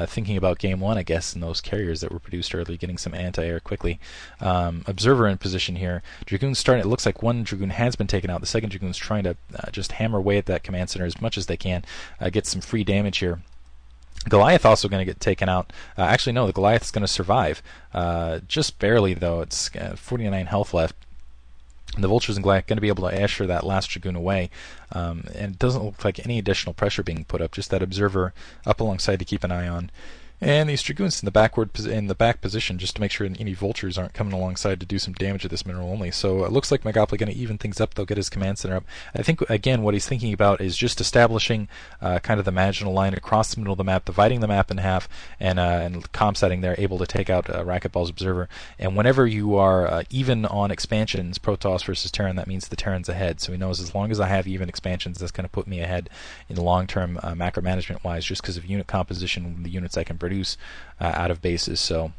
thinking about game one, I guess, and those carriers that were produced early, getting some anti-air quickly. Observer in position here. Dragoon's starting. It looks like one Dragoon has been taken out. The second Dragoon's trying to just hammer away at that command center as much as they can, get some free damage here. Goliath also going to get taken out. Actually, no, the Goliath's going to survive. Just barely, though. It's 49 health left. The Vultures and Goliath going to be able to Asher that last Dragoon away. And it doesn't look like any additional pressure being put up, just that Observer up alongside to keep an eye on. And these Dragoons in the back position just to make sure any Vultures aren't coming alongside to do some damage to this mineral only. So it looks like Magoply going to even things up. They'll get his command center up. I think, again, what he's thinking about is just establishing kind of the marginal line across the middle of the map, dividing the map in half, and comm setting there, able to take out Raquetball's Observer. And whenever you are even on expansions, Protoss versus Terran, that means the Terran's ahead. So he knows as long as I have even expansions, that's going to put me ahead in the long term, macro management-wise, just because of unit composition, the units I can produce out of bases. So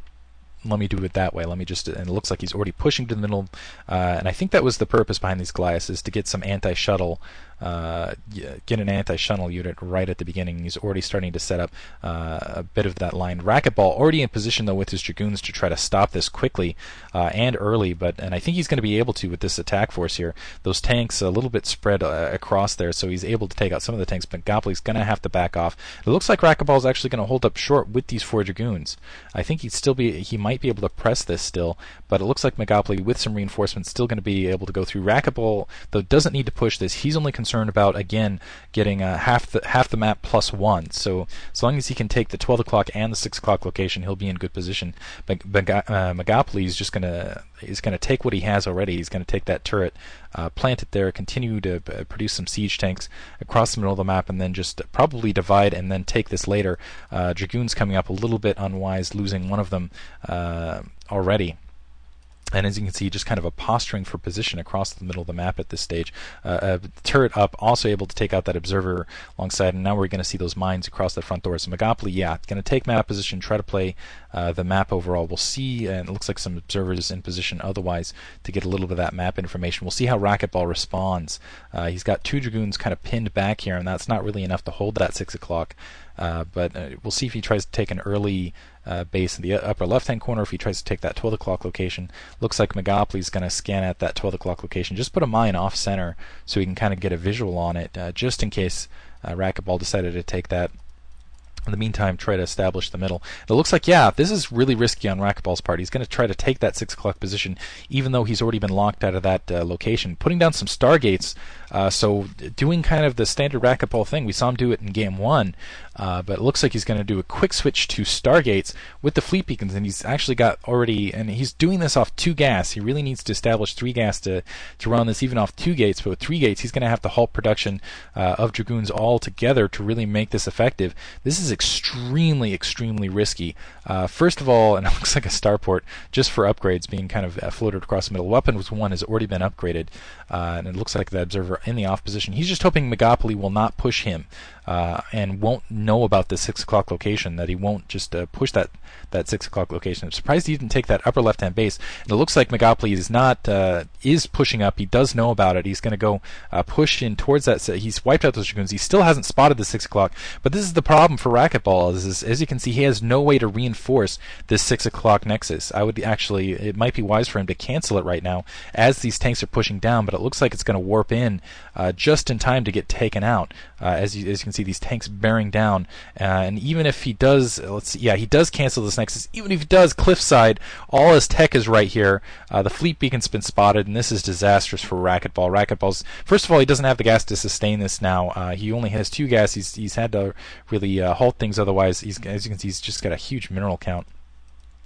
let me do it that way. Let me just, and it looks like he's already pushing to the middle, and I think that was the purpose behind these Goliaths, is to get some anti-shuttle, get an anti-shuttle unit right at the beginning. He's already starting to set up a bit of that line. Raquetball already in position though with his Dragoons to try to stop this quickly and early, and I think he's going to be able to with this attack force here. Those tanks a little bit spread across there, so he's able to take out some of the tanks, but Magoply's going to have to back off. It looks like Raquetball's actually going to hold up short with these 4 Dragoons. I think he might be able to press this still, but it looks like Magoply with some reinforcements still going to be able to go through. Raquetball though doesn't need to push this. He's only concerned about, again, getting half the map +1. So as long as he can take the 12 o'clock and the 6 o'clock location, he'll be in good position. But Magoply is just going to take what he has already. He's going to take that turret, plant it there, continue to produce some siege tanks across the middle of the map, and then just probably divide and then take this later. Dragoons coming up a little bit unwise, losing one of them already. And as you can see, just kind of a posturing for position across the middle of the map at this stage. Turret up, also able to take out that Observer alongside, and now we're going to see those mines across the front door. So Magoply, yeah, going to take map position, try to play the map overall. We'll see, and it looks like some Observers in position otherwise to get a little bit of that map information. We'll see how Raquetball responds. He's got 2 Dragoons kind of pinned back here, and that's not really enough to hold that 6 o'clock. But we'll see if he tries to take an early base in the upper left-hand corner, if he tries to take that 12 o'clock location. Looks like Magoply's going to scan at that 12 o'clock location. Just put a mine off-center so he can kind of get a visual on it, just in case Raquetball decided to take that. In the meantime, try to establish the middle. It looks like, yeah, this is really risky on Raquetball's part. He's going to try to take that 6 o'clock position, even though he's already been locked out of that location. Putting down some Stargates, so doing kind of the standard Raquetball thing. We saw him do it in game 1, but it looks like he's going to do a quick switch to Stargates with the fleet beacons, and he's actually got already, and he's doing this off 2 gas. He really needs to establish 3 gas to run this even off 2 gates, but with 3 gates, he's going to have to halt production of Dragoons all together to really make this effective. This is extremely risky. First of all, and it looks like a starport just for upgrades being kind of floated across the middle. Weapons 1 has already been upgraded, and it looks like the Observer in the off position. He's just hoping Magoply will not push him and won't know about the 6 o'clock location, that he won't just push that 6 o'clock location. I'm surprised he didn't take that upper left-hand base. And it looks like Magoply is pushing up. He does know about it. He's going to go push in towards that. He's wiped out those Dragoons. He still hasn't spotted the 6 o'clock. But this is the problem for Raquetball. As you can see, he has no way to reinforce this 6 o'clock nexus. It might be wise for him to cancel it right now as these tanks are pushing down, but it looks like it's going to warp in just in time to get taken out. As you can see, these tanks bearing down, and even if he does, he does cancel this nexus. Even if he does, cliffside, all his tech is right here. The fleet beacon's been spotted, and this is disastrous for Raquetball. Raquetball's, first of all, he doesn't have the gas to sustain this now. He only has 2 gas. He's had to really halt things. Otherwise, as you can see, he's just got a huge mineral count.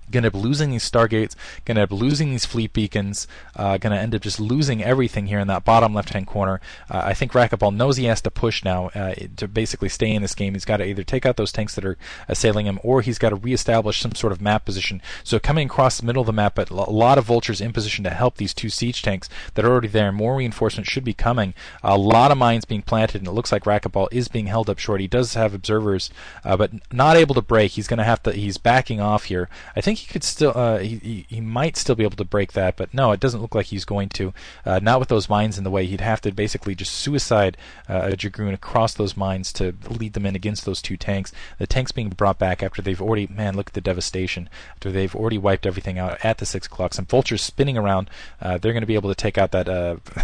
Going to end up losing these Stargates, going to end up losing these fleet beacons, going to end up just losing everything here in that bottom left-hand corner. I think Raquetball knows he has to push now to basically stay in this game. He's got to either take out those tanks that are assailing him, or he's got to reestablish some sort of map position. So coming across the middle of the map, but a lot of Vultures in position to help these 2 siege tanks that are already there. More reinforcements should be coming. A lot of mines being planted, and it looks like Raquetball is being held up short. He does have Observers, but not able to break. He's going to have to. He's backing off here. I think think he could still, he might still be able to break that, but no, it doesn't look like he's going to. Not with those mines in the way. He'd have to basically just suicide a Dragoon across those mines to lead them in against those two tanks. The tanks being brought back after they've already, man, look at the devastation. After they've already wiped everything out at the 6 o'clock. Some vultures spinning around. They're going to be able to take out that,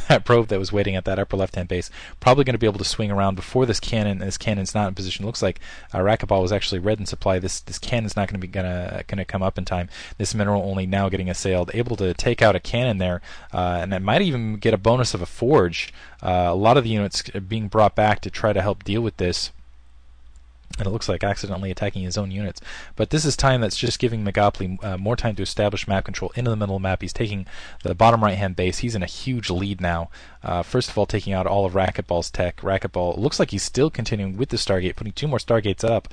that probe that was waiting at that upper left-hand base. Probably going to be able to swing around before this cannon. This cannon's not in position. It looks like Raquetball was actually red in supply. This cannon's not going to be gonna come up in time. This mineral only now getting assailed, able to take out a cannon there, and it might even get a bonus of a forge. A lot of the units being brought back to try to help deal with this. And it looks like accidentally attacking his own units. But this is time that's just giving Magoply more time to establish map control into the middle of the map. He's taking the bottom right-hand base. He's in a huge lead now. First of all, taking out all of Raquetball's tech. Raquetball looks like he's still continuing with the Stargate, putting 2 more Stargates up,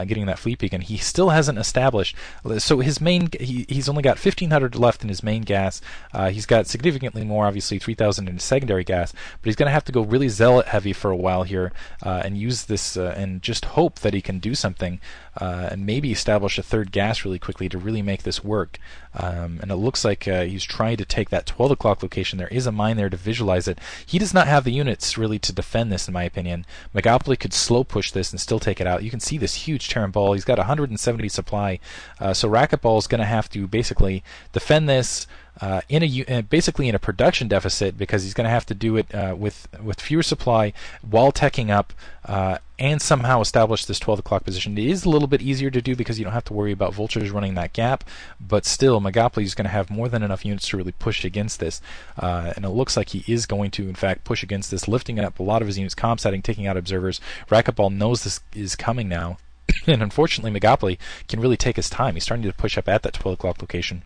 getting that fleet beacon. He still hasn't established. So his main, he's only got 1,500 left in his main gas. He's got significantly more, obviously 3,000 in his secondary gas. But he's going to have to go really zealot heavy for a while here and use this and just hope that he can do something and maybe establish a third gas really quickly to really make this work. And it looks like he's trying to take that 12 o'clock location. There is a mine there to visualize it. He does not have the units really to defend this, in my opinion. Magoply could slow push this and still take it out. You can see this huge Terran ball. He's got 170 supply. So Raquetball is going to have to basically defend this basically in a production deficit, because he's going to have to do it with fewer supply while teching up and somehow establish this 12 o'clock position. It is a little bit easier to do because you don't have to worry about vultures running that gap, but still Magoply is going to have more than enough units to really push against this, and it looks like he is going to in fact push against this, lifting up a lot of his units, comp-setting, taking out observers. Raquetball knows this is coming now and unfortunately Magoply can really take his time. He's starting to push up at that 12 o'clock location.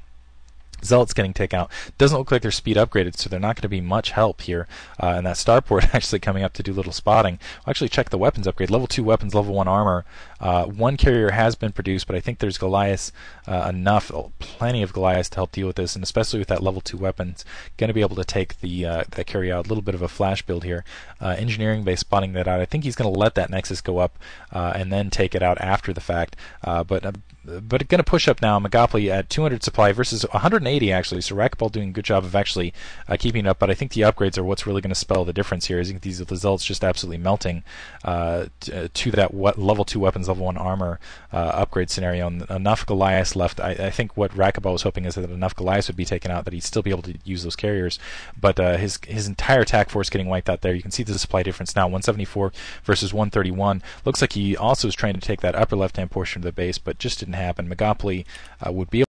Zealot's getting taken out. Doesn't look like they're speed upgraded, so they're not going to be much help here. And that starport actually coming up to do little spotting. I'll actually check the weapons upgrade. Level 2 weapons, level 1 armor. 1 carrier has been produced, but I think there's Goliath enough, plenty of Goliath to help deal with this, and especially with that level 2 weapons, going to be able to take the that carry out. A little bit of a flash build here. Engineering base spotting that out. I think he's going to let that Nexus go up and then take it out after the fact. But going to push up now. Magoply at 200 supply versus 180 actually. So Raquetball doing a good job of actually keeping it up. But I think the upgrades are what's really going to spell the difference here. I think these results just absolutely melting to that level 2 weapons, level 1 armor upgrade scenario. And enough Goliaths left. I think what Raquetball was hoping is that enough Goliaths would be taken out, that he'd still be able to use those carriers. But his entire attack force getting wiped out there. You can see the supply difference now. 174 versus 131. Looks like he also is trying to take that upper left-hand portion of the base, but just didn't happen. Magoply would be able